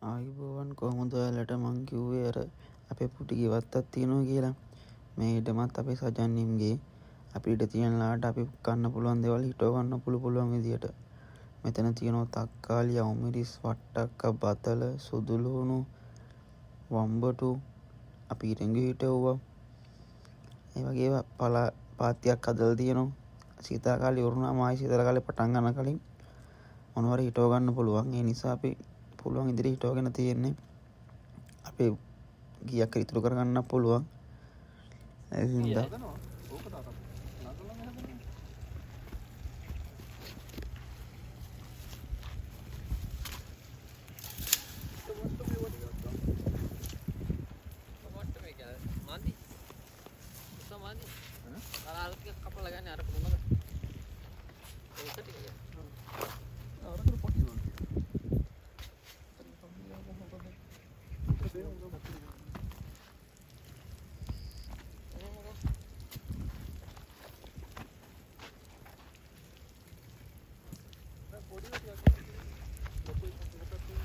ආයුබෝවන් කොහොමද ඔයාලට මං කිව්වේ අර අපේ පුටි ගෙවත්තක් තියෙනවා කියලා. මේ ඉඩමත් අපේ සජන්නිම්ගේ. අපිට තියෙනලාට අපි කන්න පුළුවන් දේවල් හිටව ගන්න පුළුවන් විදියට. මෙතන තියෙනවා තක්කාලි, අවුමිරිස්, වට්ටක්ක, බතල, සුදුලුණු, වම්බටු, අපි ඉරංගු හිටවුවා. ඒ වගේ පාත්තියක් හදලා තියෙනවා. සීතාකාලේ වරුණාම ආයි සීතලකාලේ පටන් ගන්න කලින් මොනවාරි හිටව ගන්න පුළුවන්. ඒ නිසා අපි පුළුවන් ඉදිරි හිටවගෙන තියෙන්නේ. අපේ ගියක් ඉතුරු කරගන්න පුළුවන්.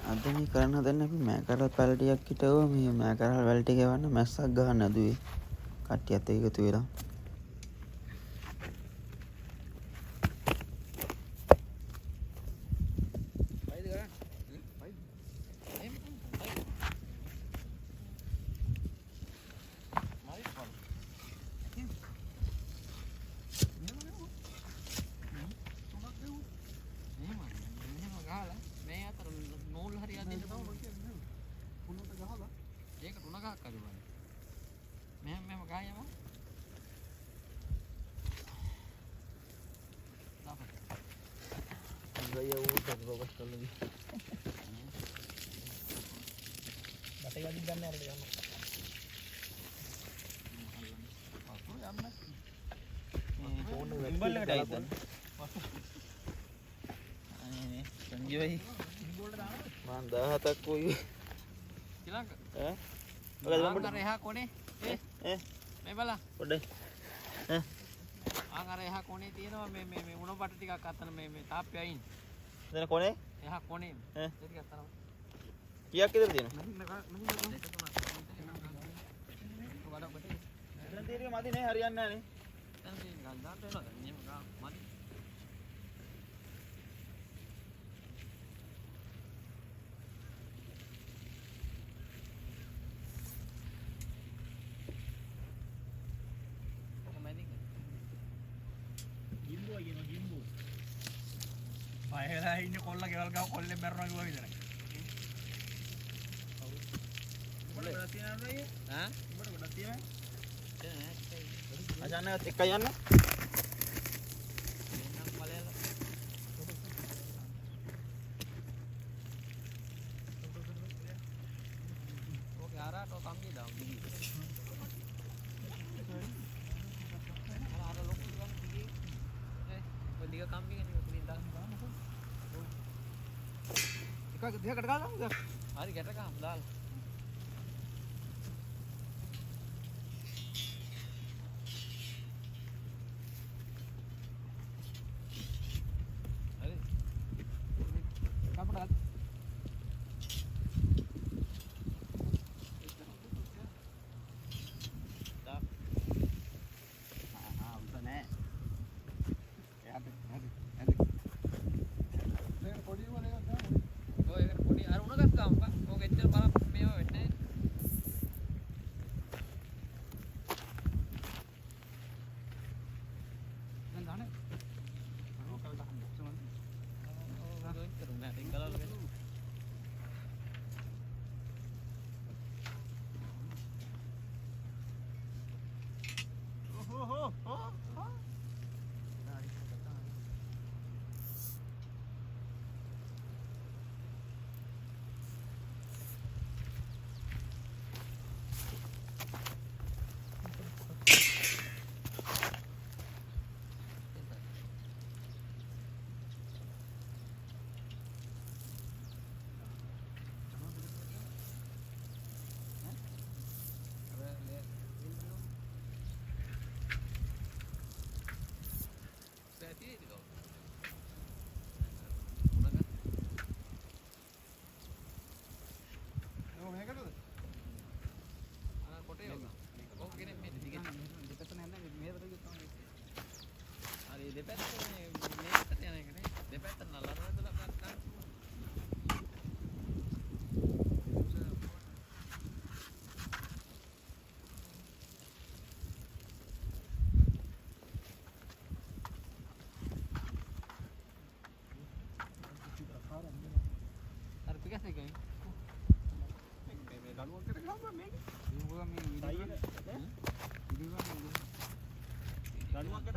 අද මේ කරන්න හදන්නේ අපි මෑකරල් පැල ටිකක් හිටවුවා. මේ මෑකරල් වැල් ටික ගන්න මැස්සක් ගහන්න හදුවේ. කට්ටියත් එකතු වෙලා. ඒක තුන ගහක් අද බලන්න. මෙහෙම ගහයම. දාපන්. ගියා උඩට රොබස් කල්ලි. බටේ යදි ගන්න ඇරට යන්න. පස්සෝ යන්න. මේ ෆෝන් එක ඉම්බල් එකට ආයිද? අනේ සංජීවයි. ඉම්බල් දාන්න. මං 17ක් කොයි. කිලංක. ඈ ආංගර එහා කොනේ මේ බලා පොඩ ආංගර එහා කොනේ තියෙනවා මේ උණ බට ටිකක් අතන මේ තාප්පය අයින් එතන කොනේ එහා කොනේ ඈ ටිකක් අතන කීයක් විතර තියෙනවා එතන තියෙන්නේ මදි නේ හරියන්නේ නැහැ නේ එතන තියෙන ගල් දාන්න වෙනවා නියම ගා මදි පයලා ඉන්නේ කොල්ල ගෙවල් ගාව කොල්ලෙන් මැරනවා කිව්වා විතරයි. උඹට ගොඩක් තියනවද අයියේ? ඈ? උඹට ගොඩක් තියනවද? අජානවත් එකයි යන්න. එන්නම් ඵලයල. ඕකේ ආරාට කම්බි දාමු දිගි. ආර ලොකු ගම් දිගි. ඔය දිග කම්බි කෙනෙක් උඩින් දාන්න. එකක් දෙකකට ගාලා හරි ගැට ගහමු දාලා. හරි. කපඩා දා. උත නෑ. එයාට හරි. මේක පොඩි වල එකක් ගන්න. ඔය එකට පොඩි අර උණ ගස් ගමු බා. ඕක එච්චර බලන්න මේ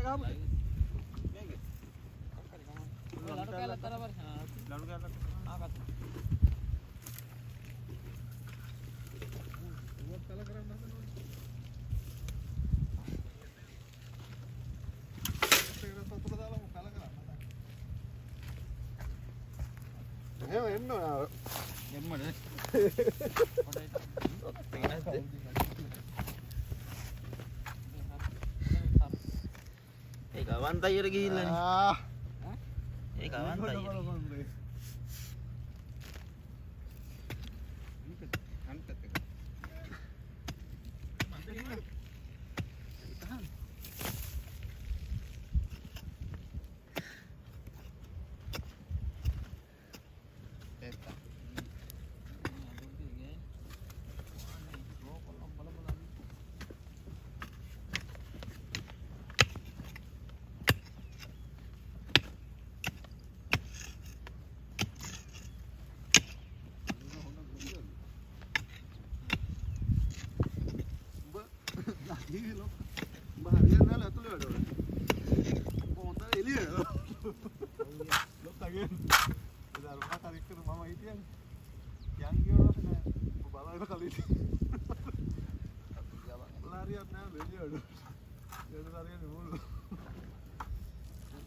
ගහමු. ලඩු කැලක් තර බර. ලඩු කැලක්. ආපත්. උවත් කල කරන්න හදනවා. ඒක පොතට දාලා කල කරන්න. එහෙම එන්න ඕන. එම්මද? ඒක අවන්තයියට ගිහිල්ලානේ. ඒක අවන්තයියට.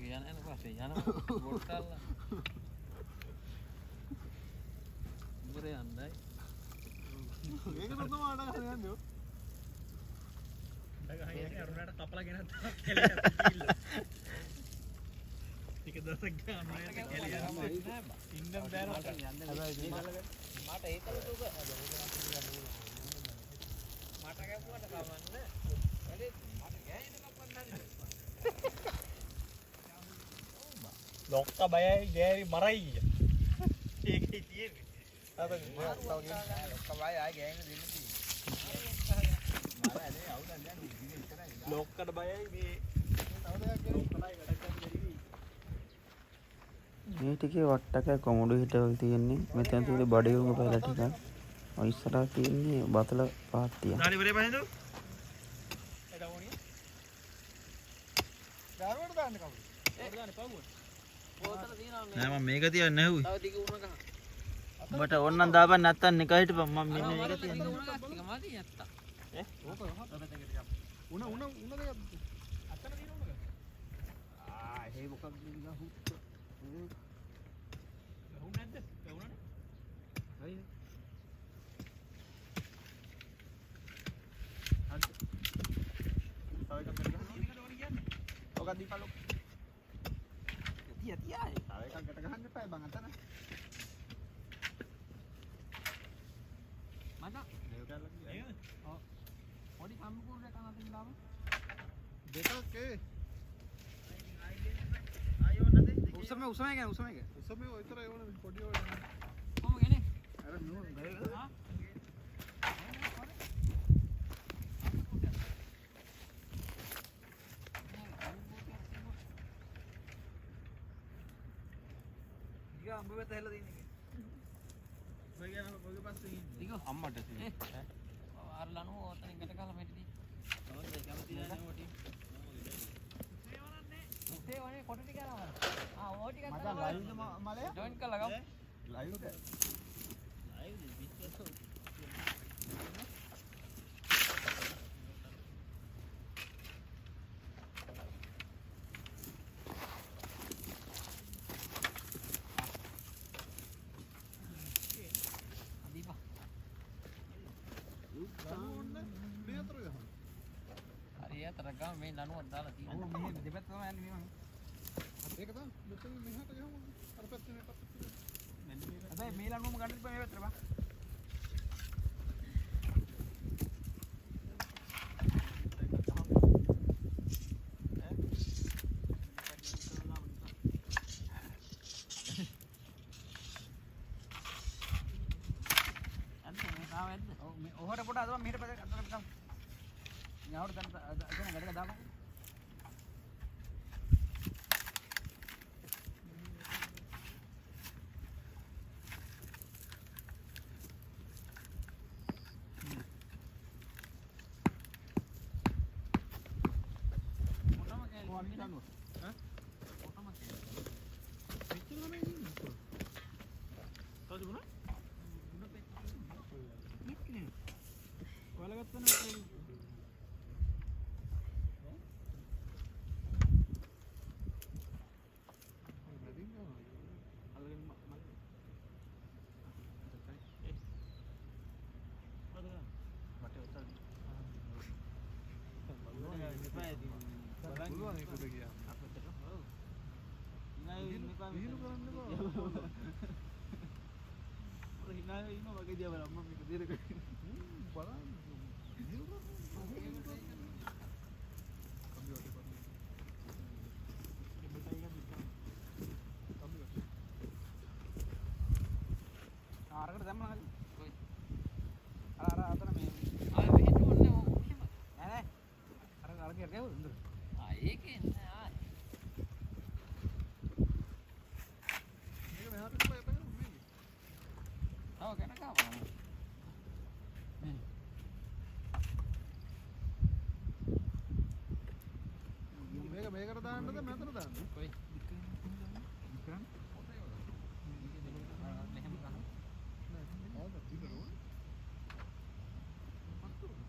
Yan ano kasi, yan ang portal. Bure anday. මේක තමයි ආඩ ගහන්න යන්නේ. ගහන්නේ අරුණාට කපලා ගෙනත් කෙලිය. ටික දවසක් ගන්නවා කෙලිය. ඉන්නම් බෑරෝ යන්නේ. මට ඒකල දුක. මට ගැපුවට කමන්නේ. වැඩේ මට ගෑනේ කපන්නන්නේ. ලොක්ක බයයි ගෑරි මරයි. ඒකයි තියෙන්නේ. අද ලොක්ක බය ආයි ගෑනේ දෙන්න තියෙන්නේ. ලොක්කට බයයි මේ මේ ටිකේ වට්ටකය කොමඩු හිටවල තියෙන්නේ. මෙතන තියෙන බඩගුම පැල ටික. ඔය ඉස්සරහා තියෙන්නේ බතල පාත්තිය. දාලි වරේ බහින්දු. ගාරුවට දාන්න කවුද? දාන්න පවුව. පොතල තියනවා මේ. නෑ මම මේක තියන්නේ නැහුවේ. තව දිග උණ ගහ. උඹට ඕන්නම් දාපන් නැත්තම් නික හිටපන් මම මෙන්න මේක දිග තියන්නේ. උණ ගහ ටික මදි නැත්තා. උණ දෙක අතන දින උනක. ඒ මොකක්ද ගහු? ගහුන් නැද්ද? ගහුණානේ. හරි. ඔක දීපලු. තිය තිය. තව එකක් ගැට ගහන්න එපා බං අතන. මට මේක කරලා නේද? පොඩි සම්පූර්ණ කන අතින් දාමු. දෙකක් ඒ. ආයෝ නැදේ. උසම එක උසම විතරයි ඕනේ පොඩි ඕනේ. කොහොම ගන්නේ? අර නෝ ගය. හා? ගියා උඹ වෙත හැලලා දින්නේ. ඔය ගියා පොගේ පස්සේ ඉන්නේ. දිග අම්මට අර ලනු ඔතනින් ගැට ගහලා මෙතනදී. ඕනේ කැමති දැන මොටි. උසේ වනේ කොට ටික අරවන්න. ඕ ටිකක් මචං ලයිව්ද මලය? ජොයින් කරලා ගමු. ලයිව්ද? ආයිද පිටත. දීපා. ඕන්න මේ අතර ගහන්න. හරි අතර ගම මේ ලනුවක් දාලා තියෙනවා. මෙහෙ දෙපැත්ත තමයි යන්නේ මේ මම. ඒක තමයි මෙතන මෙහාට ගහමු. අර පැත්තේ මේ පැත්තේ. හැබැයි මේ ලනුවම ගන්න ඉපා මේ පැත්තට බා. ඔහොට පොඩ අදම මෙහෙට පැත්තට අතට ගමු. යාවට දැන් ගැටක දාපන්. අනිත් ගන්නවා. ඈ? ඔතම කියලා. මෙච්චර තමයි ඉන්නේ. තවද ගුණා? ගුණා පෙච්චි. ඔයාලා ගත්තා නම් පුළුවන් ඒකද කියලා. විහිළු කරන්න බෑ. ඔය hina ඉන්න වගේ දියා බලන්න මම මේක දෙරක. බලන්න. විහිළු කරන්න. ආරකට දැම්මා නේද? කොයි? අර අතන මේ ආයෙ මෙහෙට ඕනේ ඔක්කොම. නෑ අර ගියවද උන්ද? ඒකේ නෑ ආයෙ. මේක මෙහාට ගිහලා එතන නෙමෙයි. ආව කන කාවා. මේක මේකට දාන්නද මෙතන දාන්නද? කොයි? වික්‍රම් මෙහෙම ගන්න. ආවද පිටරෝ?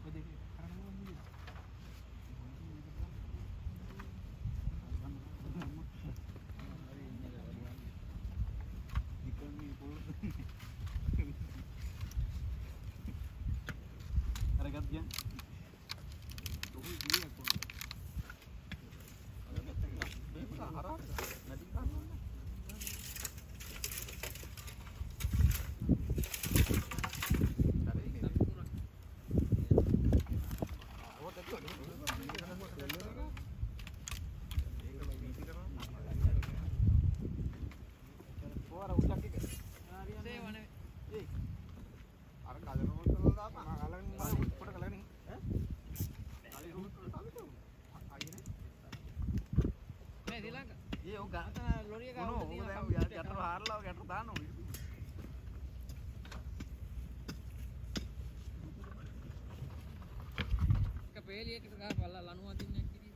ඔය දෙකේ කරන්න ඕනේ නේද? වික්‍රම් මේ පොල් අරගත් ගියන් ඔහු ගියේ කොහොමද? මේක හරහට නැති ගන්නවා. ඕර උඩක් එක සේවනේ. ඒ අර කලන වලට දාපන්. කලගින් පොඩ කලගින් ඈ කලින් උඩට කලන. අයිනේ. මේ ශ්‍රී ලංකා. ඒ ඔය අතන ලොරි එක ගාන අවුද ඕක තියෙනවා. දැන් යටර හාරලා යටර දානවා එක පේලියකට ගහපල්ලා ලණු අදින්නක් කිරි.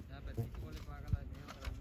දාපැති කොලේ පාගලා මෙහෙම කරන්න.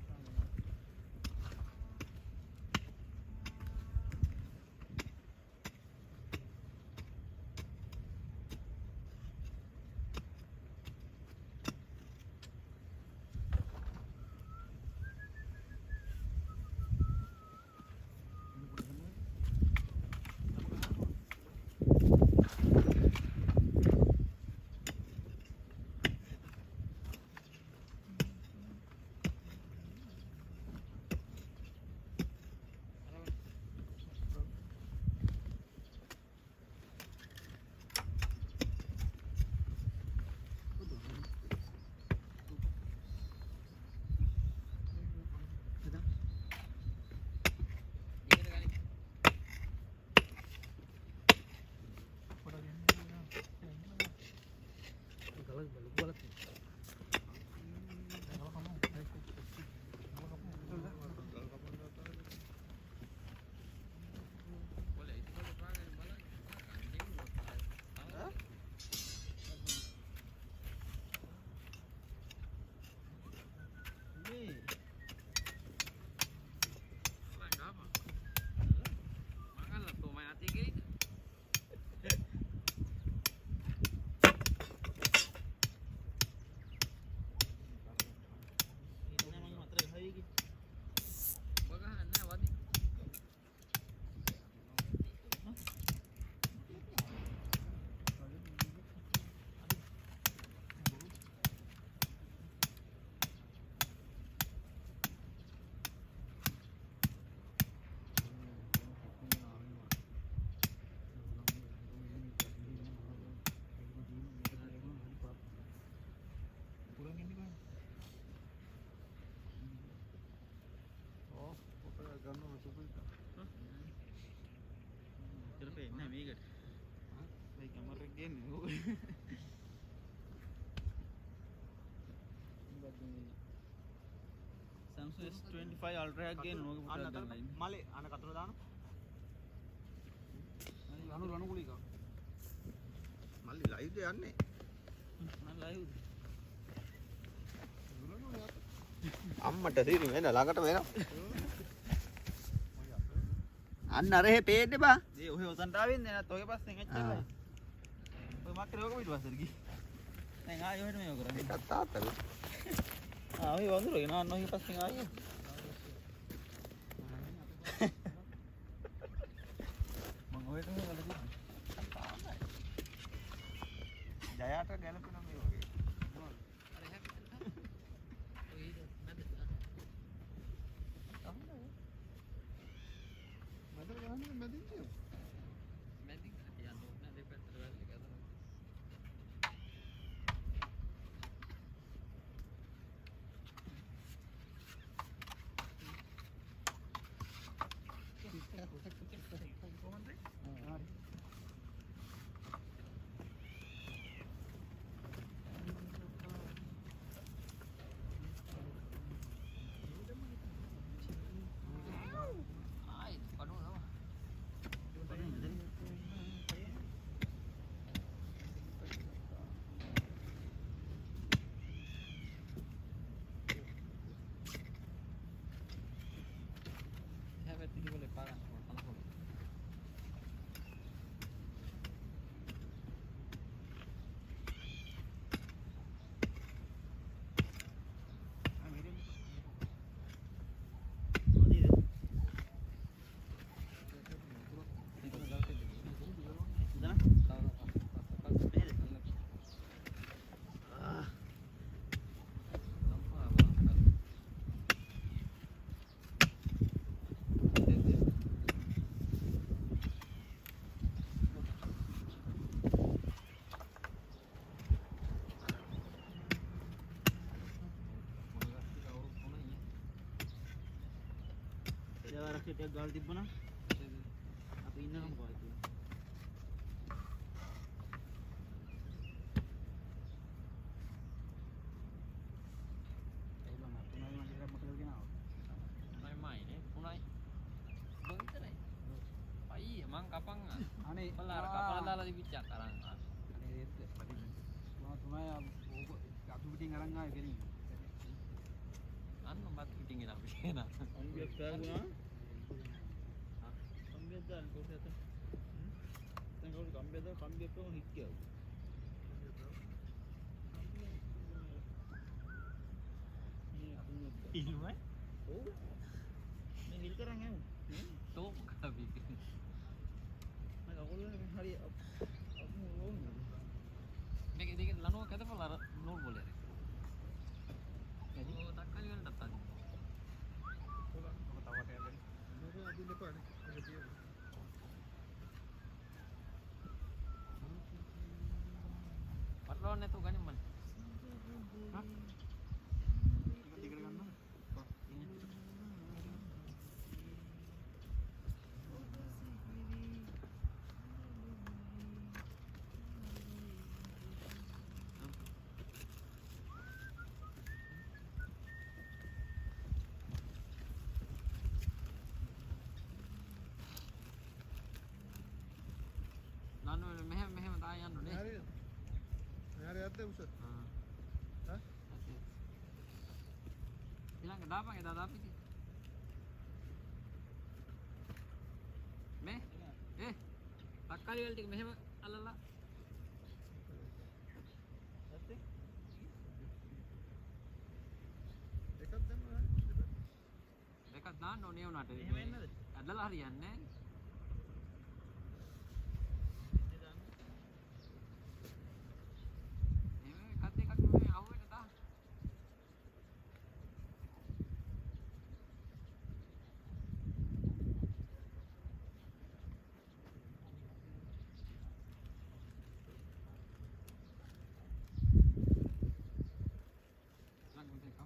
ඉගෙන ගනින්. කොලේ ඉස්සරහ පාගෙන බලන්න. ඈ? මේ Makanlah tuh main hati gitu. ඉතන මම අතර ගහයි කි Bagahan na wadi. පුරන් ඉන්නේ බං ඕ පොත ගන්නවා සුපිට. ඉතල පේන්නේ මේකට මේ කැමරා එක ගේන්නේ ඕක Samsung S25 Ultra එකක් ගේන්න ඕක පුතක් ගන්නයි මලේ අන කතර දාන. මම රණු කුලිකා. මල්ලි ලයිව් යන්නේ. මම ලයිව් අම්මට සීනි වෙන ළඟට වෙනවා. අන්න අරහෙ පේන්නේ බා. ඒ ඔහෙ ඔතන්ට ආවෙන්නේ නැත් ඔගේ පස්සෙන් එච්චරයි. ඔය මක්කේ ඔක පිට පස්සට ගිහින්. දැන් ආයෙ ඔහෙට මේව කරන්නේ. එකක් තාත්තලු. ඔය වඳුරගෙන ආන්න ඔගේ පස්සෙන් ආයෙ. මම ඔහෙට මේ වල දුන්නා. ජයාට ගැලපෙන මේ වගේ. අර හැප්පෙන්න ඔය නැද මට ගහන්නේ මැදින් කියෝ. මැදින් යන්න ඕනේ දෙපැත්තට වැල්ල එක අතන ආයි පඩුව හැබැයි ඉතින් පාගන්න ඕන ජවාරක් ටිකක් ගාල් තිබ්බනම් අපි ඉන්නකම් කොහෙද? මයිනේ පුණයි බොන්තරයි අයිය මං කපන් අනේ බලලා අර කපලා දාලා තිබිච්චක් අරන් අනේ ඒත් පදින්න. මම තුනයි අතු පිටින් අරන් ආවේ ගෙනින්. අන්න මත් පිටින් එන අපි එන අම්බියක් ගාගුණා. කම්බියක් දාන්න කොහෙද? දැන් කවුරු කම්බියක් දාලා කම්බියක් පොම හිට කියව. ඉල්මයි ඔව්. මේ හිල් කරන් යමු. තෝ කපි මම අගොල්ලෝ හරි අපු ඕනේ. මේක දෙක ලනුව කැදපලා අර නෝල් බෝලේ ඇරි ඕ තක්කලි වලට අත්තන් ඔක තවට යන්නේ. මොකද අදින්න පානේ. ඒක තියෙනවා. පටලවන්න නැතුව ගනින් මන් ටික ගන්නවා. ලනුව මෙහෙම තායි යන්න ඕනේ හරිද? හරි යද්ද උස. හා ඊළඟ දාපන් එදා දාපිටි මේ තක්කාලි වල ටික මෙහෙම අල්ලලා ඇත්තේ? එකක් දැම්මා හරි. දෙකක් දාන්න ඕනේ වුණාට එහෙම එන්නද? ඇදලා හරියන්නේ නැහැ නේ එකක් දෙකක් මේ අහුවෙන්න දාන්න ලඟ දෙකක්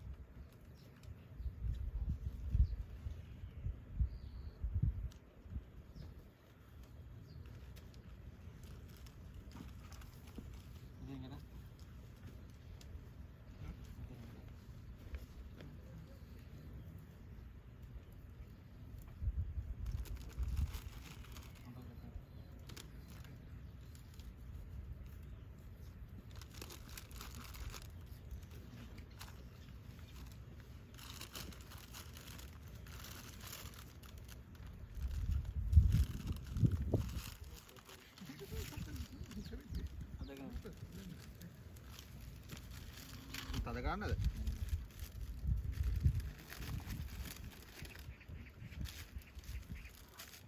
තද ගන්නද?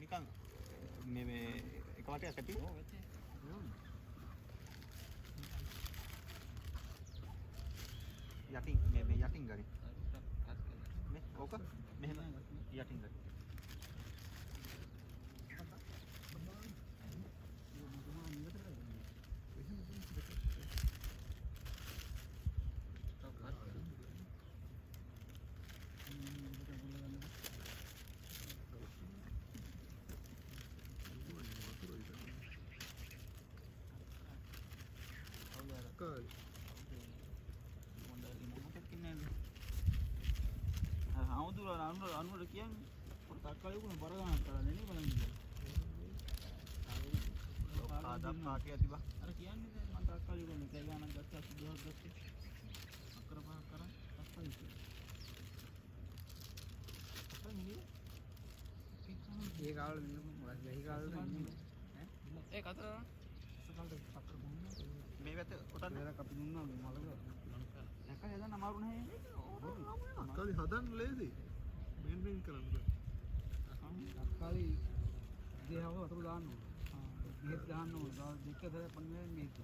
නිකන් මේ එක වටයක් ඇති. ඔව් ඇති. යටින් මේ යටින් ගනි. කත් කරලා. මේ ඕක මෙහෙම යටින් ගනි. අනුර කියන්නේ පොඩ්ඩක් කලින් බර ගන්නත් කරන්නේ නේ බලන්න කියලා. ආදප්පා කියතිබා. අර කියන්නේ දැන් මම තාක් කලින් කොහොමද කෑ ගන්නක් ගත්තා 80ක් ගත්තා. අක්කර පහක් කරා අස්සයි කියලා. අස්සයි නෙවෙයි. ඒ කාවල ඉන්න මොකක්ද වෙහි කාවල ඉන්නේ. ඒ කතර අස්සකල්ට අක්කර බොන්නේ. මේ වැත කොටන්න. මේක අපි දුන්නා මේ මලක. නැක හදන්න අමාරු නැහැ. අක්කාලි හදන්න ලේසි. මෙන් කරන්න බෑ. අක්කාලි දේහව වතුර දාන්න ඕන. මේක දාන්න ඕන. දෙක දර පන්නේ මේක.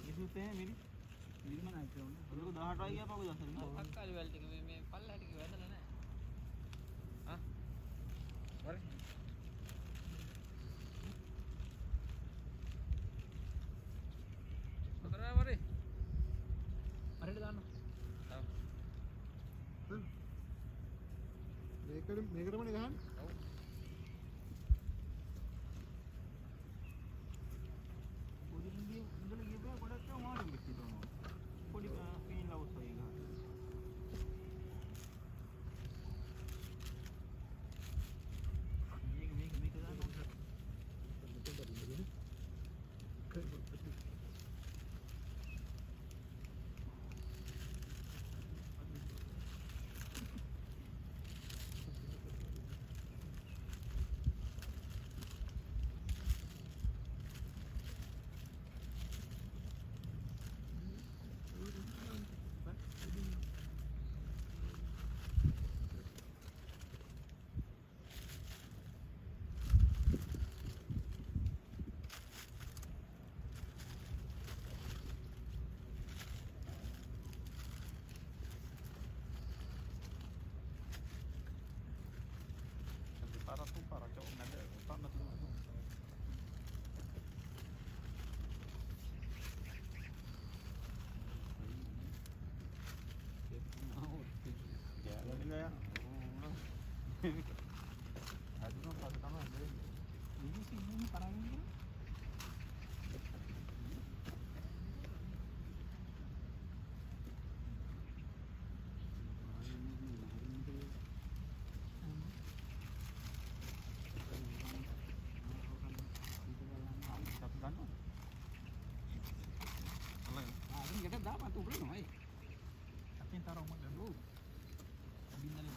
ඉසුතේ මිරි මිරිම නැහැ කියන්නේ. ඒක 18යි ගියා පහු දවසට. අක්කාලි වල ටික මේ පල්ලා ටික වැදලා නැහැ. ආ වරේ අතරා වරේ අරට දාන්න. මේකටමනේ ගහන්නේ. ඔව්. පොඩි ඉඳලා ගියා ගොඩක් මාරු වෙච්චිනවා. පොඩි පීන් ලවුස් වගේ ගහනවා. මේක දාන්න. Para jauh nada tanah tu. Jalan ya. Aduh nak pasal tanah ni. Ini sih ini parang ini. Dah patu belum oi. Tapi taruh mak dulu. Bina ni.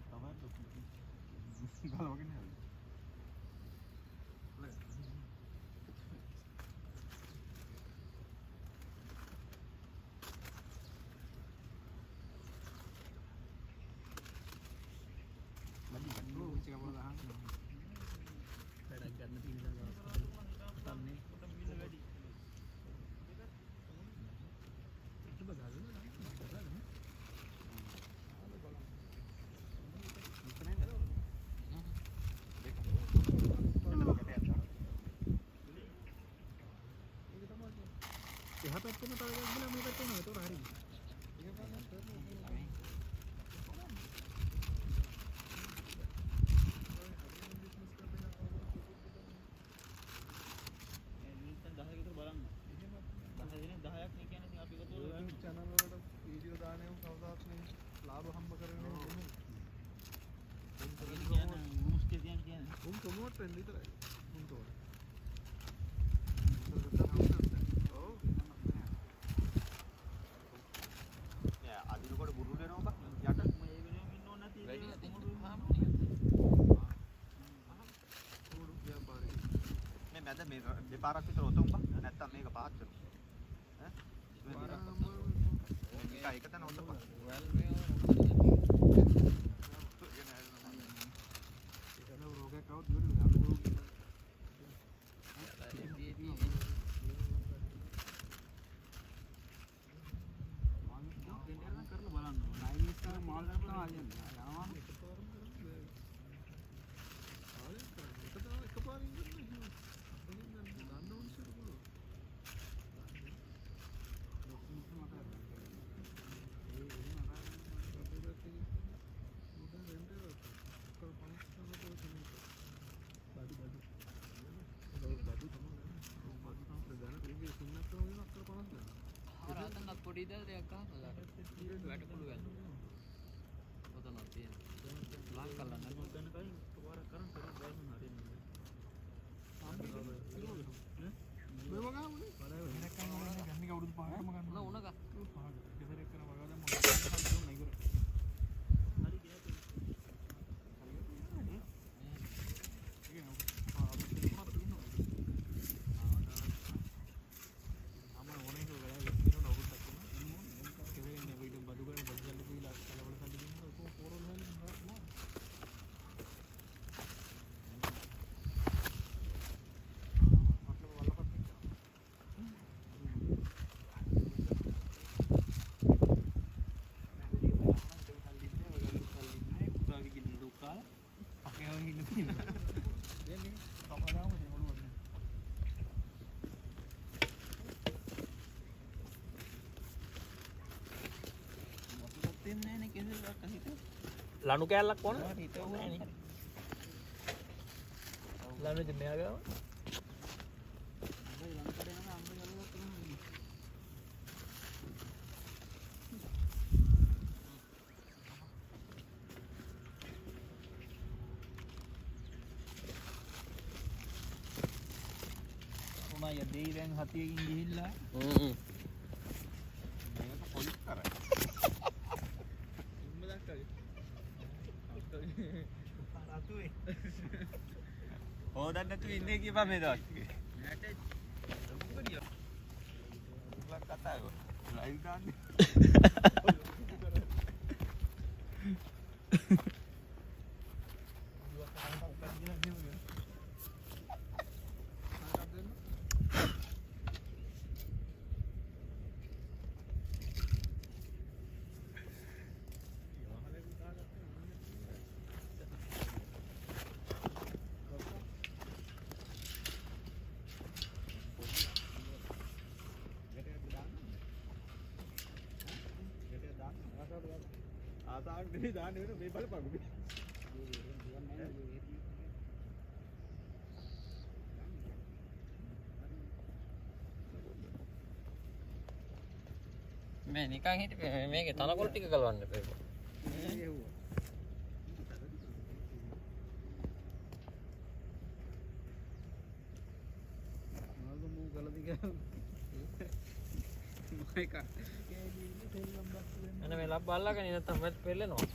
Tahu tu. Kalau begini. Bagi kan dulu cakap bola. Agak nanti bisa pesan nih. Coba gali. Sehat apa pun tak ada guna mereka tu nak itu hari. channel වලට video දාන්නේ කවදාවත් නේ ලාභ හම්බ කරගෙන නෙමෙයි. උන් promote වෙන්න විතරයි. උන් තෝර. ඔව්. යා අදිනකොට බුරුල් වෙනවා බා යට. වැඩි නැති පහම නේ. මේ දෙපාරක් විතර ඔතොන් බා. නැත්තම් මේක පාත් කරනවා. ඈ? එක තැන ඔතොන් බා. වැල් මේ රෝගයක් આવුත් දුන්නේ අලු රෝග. ආරතන පොඩි දරයක් ගහනවා. වැටකුළු වැල්. ඔතන තියෙන. ලාක් කළා නේද? ගන්න කලින් පාර කරන් බලන්න හරියන්නේ. මේ වගාමුනේ. බලය වෙනකන් ඕනේ ගන්නේ කවුරුද පහකම ගන්න. උනක. පහක. ගෙදර එක්කන වගා දැම්ම මොකක්ද නේද? හරි ගියා. ලනු කෑල්ලක් ඕන ලනු මෙයා ගාව උනා යදී දැන් හතියකින් ගිහිල්ලා මේක පොලිස් කරා ඉන්න දැක්කද අතුයි හොදන්න නැතුව ඉන්නේ කියපන් මේ දවස් ටිකේ ලොකුගිය කතා කරා ලයිව් දාන්නේ ආසාවක් නෙවෙයි දාන්න වෙන මේ බලපං මේ නිකන් හිටපේ මේකේ තනකොළ ටික ගලවන්න එපා එන මේ ලබ්බ අල්ලගෙන නැත්තම් මැත් පෙල්ලෙනවා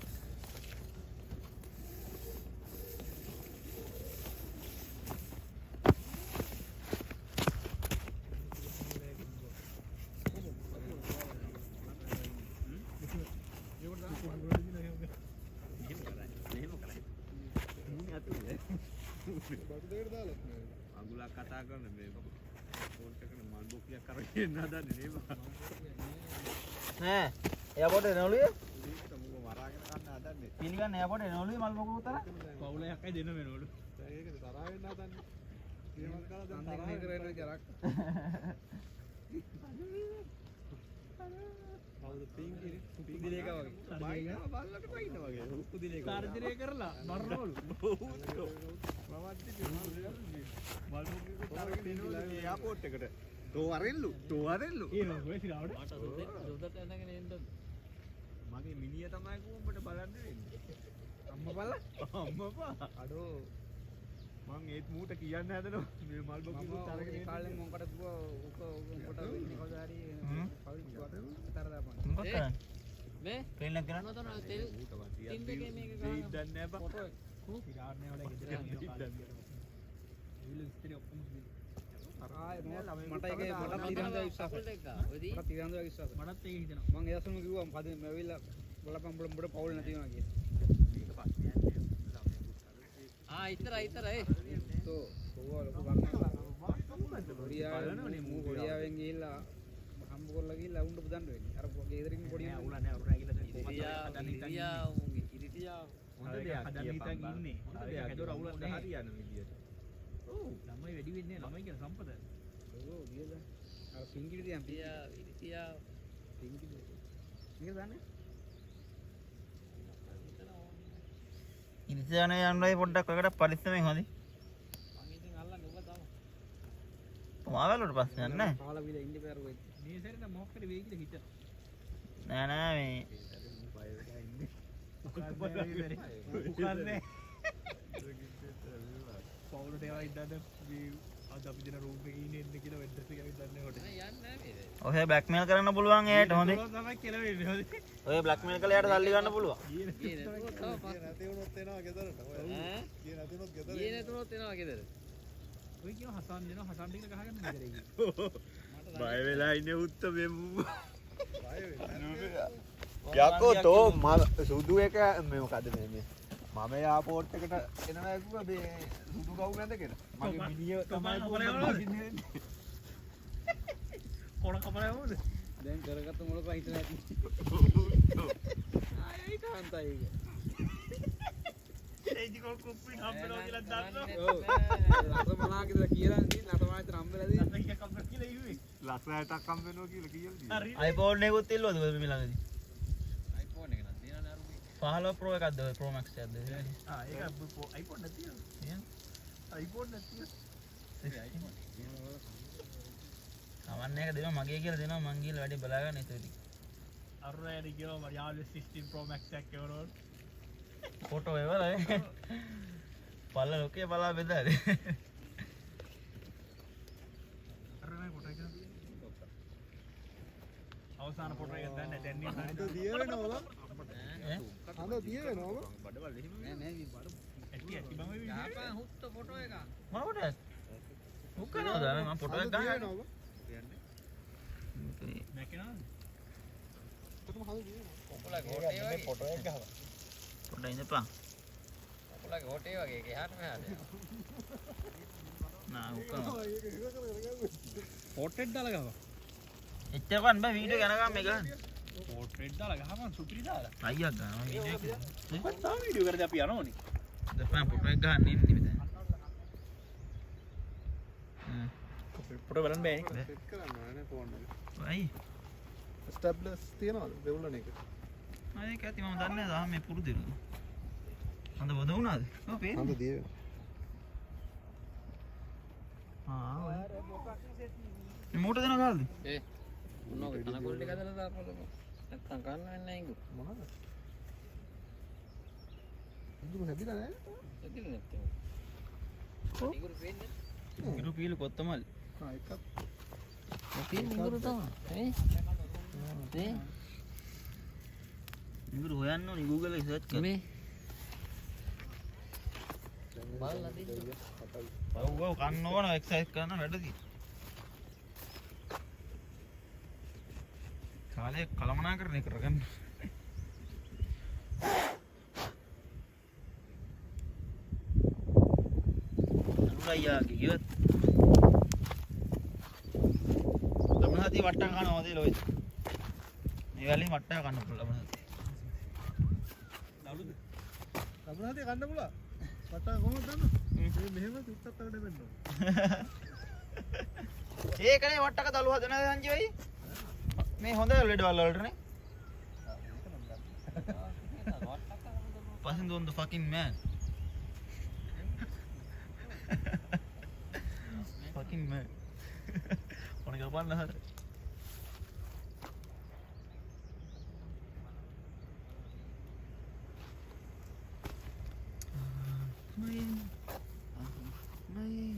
අඟුලක් කතා කරන මේ ෆෝන් එකකට මල් බොක්කියක් කරගෙන හදන්නේ නේ බා නෑ එයාපෝට් එනවලුය මම වරාගෙන ගන්න හදන්නේ පිළිගන්න එයාපෝට් එනවලුය මල් බොක්ක උතර පවුල එකයි දෙන්න වෙනවලු ඒකද තරහ වෙන්න හදන්නේ කේමල් කාලා දැන් තරහ කරගෙන ජරක් කවුද පින්ගිරි පින්ගිරේක වගේ බයිනවා බල්ලට බයින්න වගේ උක්කු දිලේක කාර්යය කරලා මරනවලු. එයාපෝට් එකට තෝ අරෙල්ලු කියනවා ඔය සිරාවට. මට සුදට එනගෙන එන්න මගේ මිනිය තමයි කොම්බට බලන්න වෙන්නේ අම්මා බලලා අම්මපා අඩෝ මං ඒත් මූට කියන්න හදනවා මේ මල් බොක්කිකුත් අරගෙන ඒ කාලේ මොකට දුව උක කොට වෙන්නේ කවුද හරි කවුද විතර දාපන්. මොකක්ද මේ පේන්නක් කරන්න නතන තෙල් තින් දෙකේ මේක ගන්න දන්නේ නැහැ බා සිරාන්නේ වල ගෙදර යනවා කාලේ. විල ඉස්තරි ඔක්කොම මට ඒක මට තිරන්ද විශ්වාසයි. මට තිරන්ද විශ්වාසයි. මටත් ඒක හිතෙනවා. මම එයාසම කිව්වා පද මෙවිලා බලපන් උඹට පවුල් නැති වෙනවා කියලා. ඒක පස්සේ යන්නේ. ඉතරයි තෝ කොහොම ලොකු ගන්නවා. කොරියාවෙන් ගිහිල්ලා හම්බ කරලා ගිහිල්ලා උන්ට පුදන්න වෙන්නේ. අර ගෙදරින් පොඩි උලා නෑ උරා ගිහලා ඉරිතියා හොඳ දෙයක් හදන්න හිතන් ඉන්නේ. හොඳ දෙයක් හදලා රවුලක් නැහැ. හරියන විදියට. ඔව් ළමයි වැඩි වෙන්නේ නැහැ. ළමයි කියන සම්පත. ඔව් ගියලා අර පිංගිලි දියම් ඉරිතියා පිංගිලි මේක දන්නේ ඉරිසියාන යන්නයි පොඩ්ඩක් ඔයකට පරිස්සමෙන් හොඳයි. මං ඉතින් අල්ලන්නේ උඹ තමයි. මාවලට පස්සේ යන්නේ නැහැ. පහල විල ඉන්න බෑර වෙයි. මේ සැරේ නම් මොකක් හරි වෙයි කියලා හිතන. නෑ මේ උකන්නේ. පවුලට ඒවා ඉඳන් මේ අද අපි දෙන රූම් එකේ ඉන්නේ කියලා වෙද්දස් එක ඇවිත් දන්නේ කොට. යන්නේ නැහැ නේද? ඔය බ්ලැක්මේල් කරන්න පුළුවන් එයාට හොඳයි. තමයි කියලා වෙන්නේ හොඳයි. ඔය බ්ලැක්මේල් කළා එයාට සල්ලි ගන්න පුළුවන්. ගියේ නැතුනොත් එනවා ගෙදර. ඔය කියන හසන් දෙනවා හසන් ටික ගහගන්න නේද ඒක. බය වෙලා ඉන්නේ උත්ත මෙමු. යකෝ තෝ සුදු එක මේ මොකද මේ මම එයාපෝට් එකට එනවා ඇහුවා මේ සුදු ගව් නැදගෙන මගේ මිනිය තමයි කොණ කපලා යමුද? දැන් කරගත්ත මොලක හිත නැති. ආයි කාන්තයි ඒක. ඒජි කො කුප්පි හම්බෙනවා කියලා දන්නවා. ඔව්. රසමලා කියලා දී නටමායිත හම්බෙලා දී. අන්න එක කම්බර් කියලා ඉුවේ. ලස්සනටක් හම් වෙනවා කියලා කියලා හරි. iPhone එකකුත් ඉල්ලුවද ඔය මිලඟදී? iPhone එක නම් තියෙනවනේ අරුගේ. 15 Pro එකක්ද ඔය Pro Max එකක්ද? ඒක iPhone නැතිව. iPhone නැතිව. අවන්නේ එක දෙනවා මගේ කියලා දෙනවා මං ගිහලා වැඩි බලා ගන්න ඒතෙදි. අරුණාට කියව මම යාළුවේ 16 Pro Max එකක් එවනවා. ෆොටෝ එවලා පල්ල ලෝකේ බලා බෙදාරේ. අරුණා ෆොටෝ එක අවසාන ෆොටෝ එක දැන් දැන් නේ දිය වෙනවා ඈ හඳ දිය වෙනවා බඩවල එහෙම නෑ නෑ බඩ. ඇටි ඇටි මම වීඩියෝ යාපන් හුත්ත ෆොටෝ එක. මොකටද? උකනවද මම ෆොටෝ එක ගන්න. නැකනවද? ඔකුලගේ හොටේ වගේ. ෆොටෝ එක ගහලා පොඩ්ඩක් ඉඳපන්. ඔකුලගේ හොටේ වගේ ඒක එහාට මෙහාට. නා උකන. පෝට්‍රේට් දාලා ගහපන්. එච්චරපන් බෑ වීඩියෝ ගණන් මේ ගන්න. පෝට්‍රේට් දාලා ගහපන් සුපිරි දාලා. අයියක් ගන්නවා වීඩියෝ එක. මම තාම වීඩියෝ කරද්දී අපි යනෝනේ. දැන් ෆොටෝ එක ගන්න ඉන්නේ මෙතන. ෆොටෝ බලන්න බෑනේ. සෙට් කරන්න ඕනේ ෆෝන් එක අයි ස්ටැබ්ලස් තියනවද දෙවුලන එක ඒක ඇති මම දන්නේ නැහැ මේ පුරුදුරු. හොඳ බොද වුණාද? ඔව් පේන්නේ. හඳ දිය ආ ඔය. මේ මෝටර දෙනවා කාලද? මොනවද කනකොල් ටික හදලා දාපළකො. නැත්තම් කන්න වෙන්නේ නැහැ ඉඟු. මොනවද ඉදුම හැදිලා නැහැ එදින නැත්තේ. ඉඟුරු පේන්නේ. ඉරු පීලු කොත්තමල්. එකක් පේන්නේ ඉඟුරු තමයි. නේ? ඉරු හොයන්න ඕනේ Google එකේ සර්ච් කරලා. මේ බලලා තියෙන්නේ. ඔව් ඔව් කන්න ඕන එක්සර්සයිස් කරන වැඩදී. කාලේ කලමනාකරණය කරගන්න. අනුරයියා ගියොත් ලබනහති වට්ටම් කනවද ලොයිද? මේ වැලේ වට්ටම් කන්න පුළුවන් ලබනහති. දවුලුද? ලබනාදී කන්න පුළුවන් වටා කොහොමද දන්න මෙහෙම තුත්තක් අකට වෙන්න ඒකනේ වට්ටක දළු හදන සංජීවයි. මේ හොඳ ලෙඩ වල වලටනේ. Passing on the fucking man. Fucking man. Orang kapan lah? Main. Main.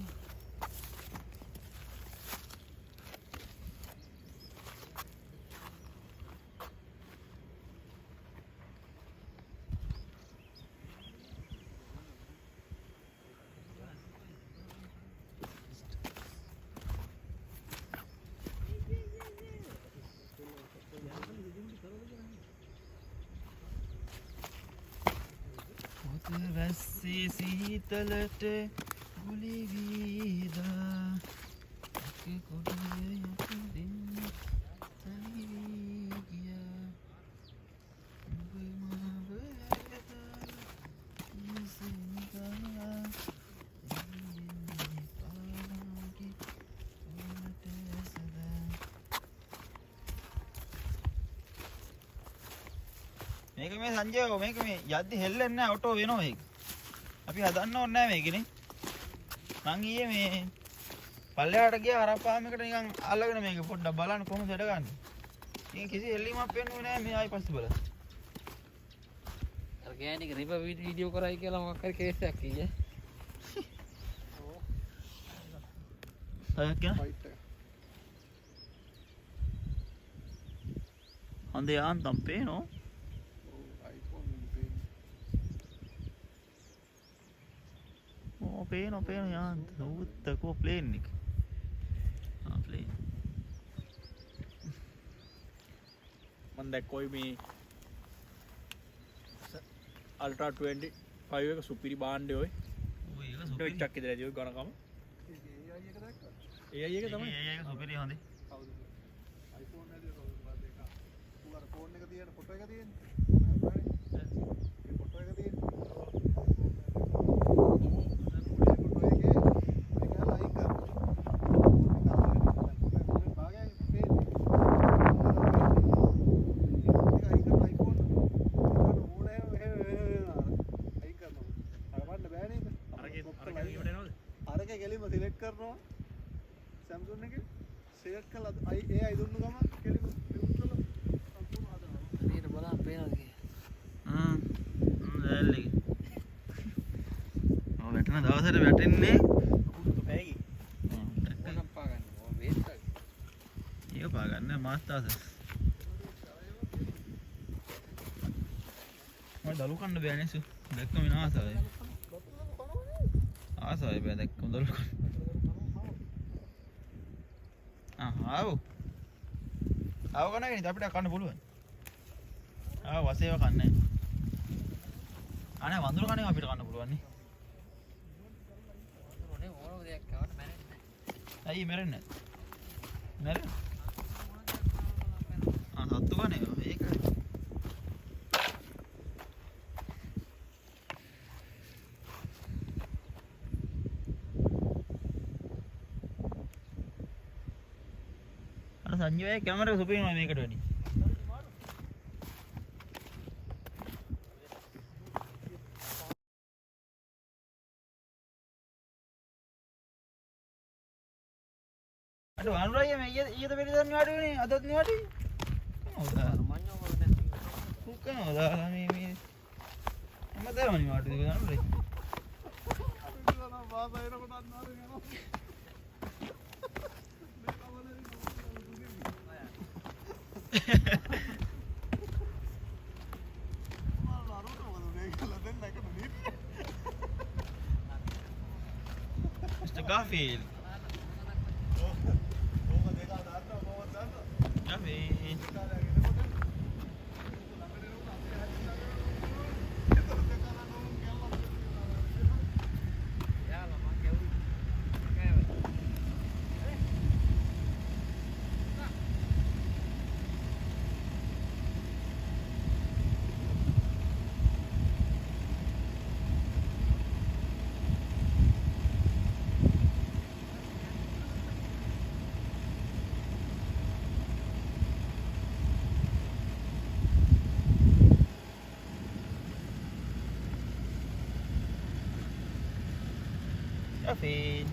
වැස්සේ සීතලට ගුලි වීදා එක කොඩේ යටින් තනි වී ගියා ඔබ මාව හැදලා ඉසින්දා එන්නේ පාගේ ඔබට සදා මේක මේ සංජය මේක මේ යද්දි හෙල්ලෙන්නේ නැහැ ඔටෝ වෙනවා මේක. අපි හදන්න ඕනේ නැහැ මේකනේ. මං ඊයේ මේ පල්ලෙහාට ගියා හරපාමයකට නිකන් අල්ලගෙන මේක පොඩ්ඩක් බලන්න කොහොමද වැඩ ගන්න. ඉතින් කිසි හෙල්ලීමක් පෙන්නුවේ නැහැ මේ ආයි පස්සේ බලන්න. අර ගෑණික රිප වීඩියෝ කරයි කියලා මොකක් හරි කේස් එකක් කියේ. අය කියන හොඳේ ආන්තම් පේනෝ. පේන යාන්ත උත්තකෝ ප්ලේන් එක. ප්ලේන් මම දැක්කොයි මේ අල්ට්‍රා 25 එක සුපිරි බාණ්ඩේ ඔය. ඔය ඒක ටොයිට් සුපිරි. එකක් ඉදලා දියෝ ගණකම. ඒ අය එක තමයි. ඒක සුපිරි හොඳේ. iPhone එකේ කවුද දෙක. ඌ අර ෆෝන් එක තියෙන ෆොටෝ එක තියෙන්නේ. ඒ ෆොටෝ එක තියෙන්නේ. අරක කෙලිම සිලෙක්ට් කරනවා Samsung එකේ සිලෙක්ට් කළා ඒ අය දුන්නු ගමන් කෙලිම රිමූව් කළා සම්පූර්ණ හදනවා. හරියට බලන්න පේනවද කියලා. දැල්ලේ. ඔව් වැටෙන දවසට වැටෙන්නේ බෑගි. මොනක් පා ගන්න ඕන වේස්ට් එක. ඒක පා ගන්න මාස්ටර්ස්. මම දලු කන්න බෑනේ සු. දැක්කම වෙන ආසාවයි. ආසාවයි බෑ දැක්කම දලු කන්න. ආව කන්නේ අපිට කන්න පුළුවන්. වසේව කන්නේ. අනේ වඳුර කන්නේ අපිට කන්න පුළුවන් නේ. ඕනේ ඕන දෙයක් කවට මැරෙන්නේ නැහැ. ඇයි මැරෙන්නේ? මැරෙන්නේ? සත්තු කන්නේ ඒක. සංජය කැමරා සුපිරිමයි මේකට වැඩි. අර අනුරාය මේ ඊයද පෙරේද නිවාඩු වෙන්නේ අදත් නිවාඩු වෙන්නේ. මඤ්ඤෝ වල නැති. කුකනෝදා මේ හැමදාම නිවාඩු දෙක අනුරාය. Mr. Garfield. Garfield. යාළුවා මං ගැවුයි. කෑවා. Garfield.